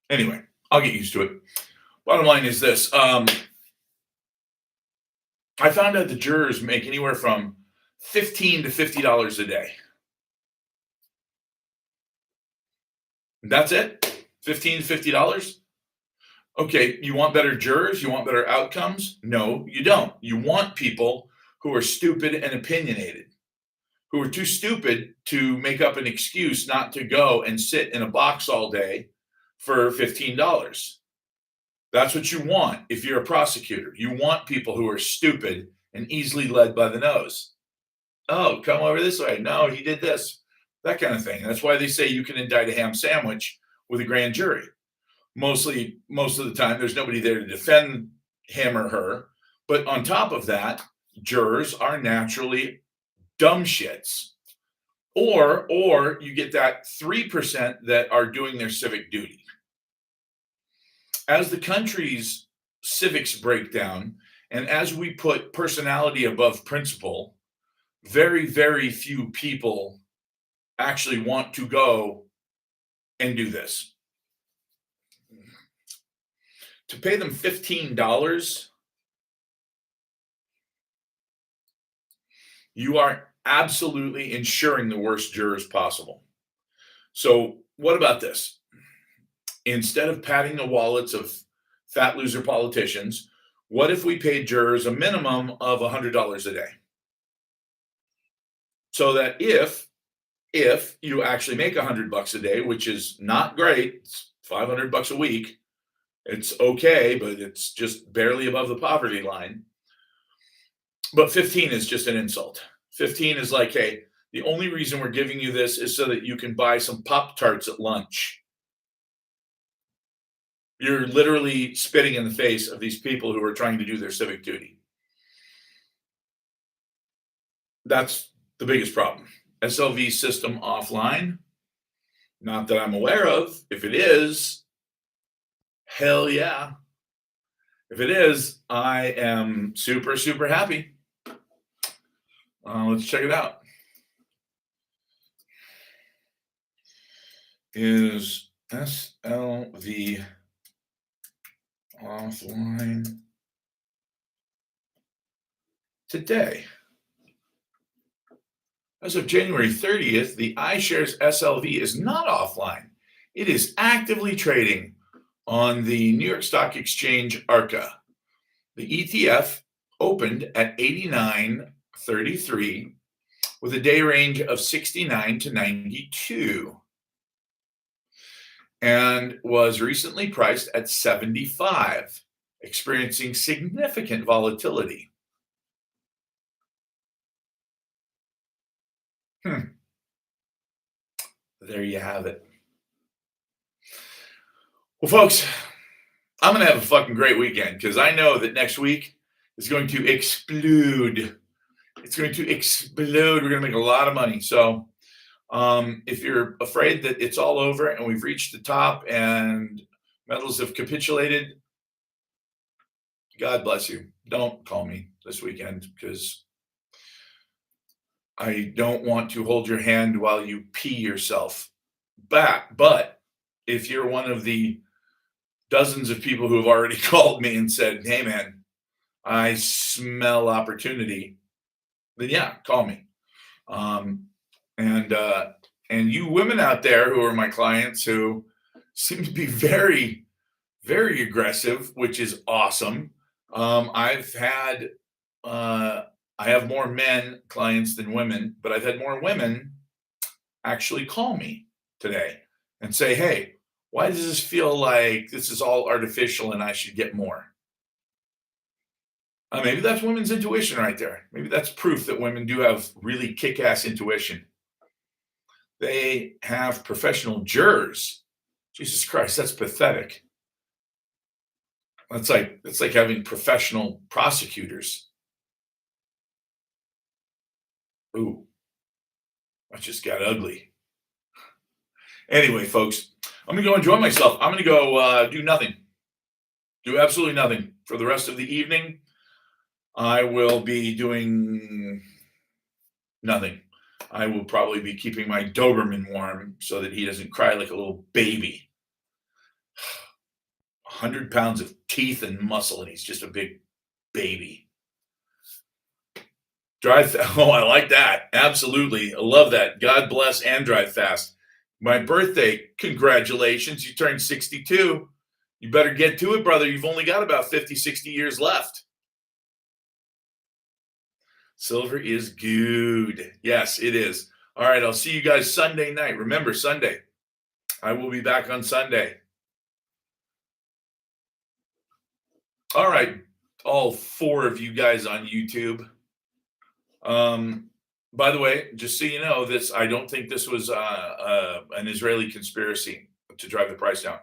Anyway, I'll get used to it. Bottom line is this. I found out the jurors make anywhere from $15 to $50 a day. That's it? $15 to $50? Okay, you want better jurors? You want better outcomes? No, you don't. You want people who are stupid and opinionated, who are too stupid to make up an excuse not to go and sit in a box all day for $15. That's what you want if you're a prosecutor. You want people who are stupid and easily led by the nose. Oh, come over this way. No, he did this. That kind of thing. That's why they say you can indict a ham sandwich with a grand jury. Most of the time, there's nobody there to defend him or her. But on top of that, jurors are naturally dumb shits. Or you get that 3% that are doing their civic duty. As the country's civics break down, and as we put personality above principle, very, very few people actually want to go and do this. To pay them $15, you are absolutely ensuring the worst jurors possible. So, what about this? Instead of padding the wallets of fat loser politicians, what if we paid jurors a minimum of $100 a day? So that if you actually make $100 a day, which is not great, it's $500 a week, it's okay, but it's just barely above the poverty line. But 15 is just an insult. 15 is like, hey, the only reason we're giving you this is so that you can buy some Pop-Tarts at lunch. You're literally spitting in the face of these people who are trying to do their civic duty. That's the biggest problem. SLV system offline, not that I'm aware of. If it is, hell yeah. If it is, I am super, super happy. Let's check it out. Is SLV offline today? As of January 30th, the iShares SLV is not offline. It is actively trading on the New York Stock Exchange ARCA. The ETF opened at 89.33 with a day range of 69 to 92 and was recently priced at 75, experiencing significant volatility. There you have it. Well, folks, I'm going to have a fucking great weekend because I know that next week is going to explode. It's going to explode. We're going to make a lot of money. So if you're afraid that it's all over and we've reached the top and metals have capitulated, God bless you. Don't call me this weekend because I don't want to hold your hand while you pee yourself back. But if you're one of the dozens of people who have already called me and said, hey, man, I smell opportunity, then yeah, call me. Um, and and you women out there who are my clients who seem to be very, very aggressive, which is awesome. I've had uh, I have more men clients than women, but I've had more women actually call me today and say, "Hey, why does this feel like this is all artificial and I should get more?" Maybe that's women's intuition right there. Maybe that's proof that women do have really kick-ass intuition. They have professional jurors. Jesus Christ, that's pathetic. That's like having professional prosecutors. Ooh, that just got ugly. Anyway, folks, I'm gonna go enjoy myself. I'm gonna go do nothing, do absolutely nothing for the rest of the evening. I will be doing nothing. I will probably be keeping my Doberman warm so that he doesn't cry like a little baby. 100 pounds of teeth and muscle, and he's just a big baby. Oh, I like that. Absolutely. I love that. God bless and drive fast. My birthday, congratulations. You turned 62. You better get to it, brother. You've only got about 50, 60 years left. Silver is good. Yes, it is. All right, I'll see you guys Sunday night. Remember, Sunday. I will be back on Sunday. All right, all 4 of you guys on YouTube. By the way, just so you know, I don't think this was an Israeli conspiracy to drive the price down.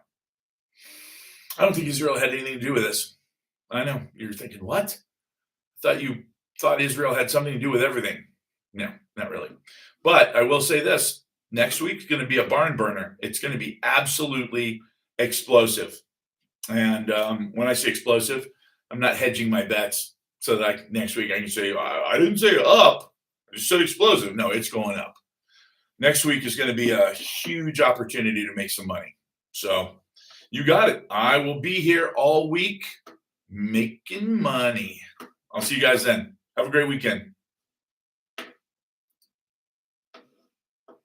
I don't think Israel had anything to do with this. I know you're thinking, what? You thought Israel had something to do with everything. No, not really. But I will say this: next week's going to be a barn burner. It's going to be absolutely explosive. And when I say explosive, I'm not hedging my bets so that next week I can say, I didn't say up, I just said explosive. No, it's going up. Next week is going to be a huge opportunity to make some money. So you got it. I will be here all week making money. I'll see you guys then. Have a great weekend.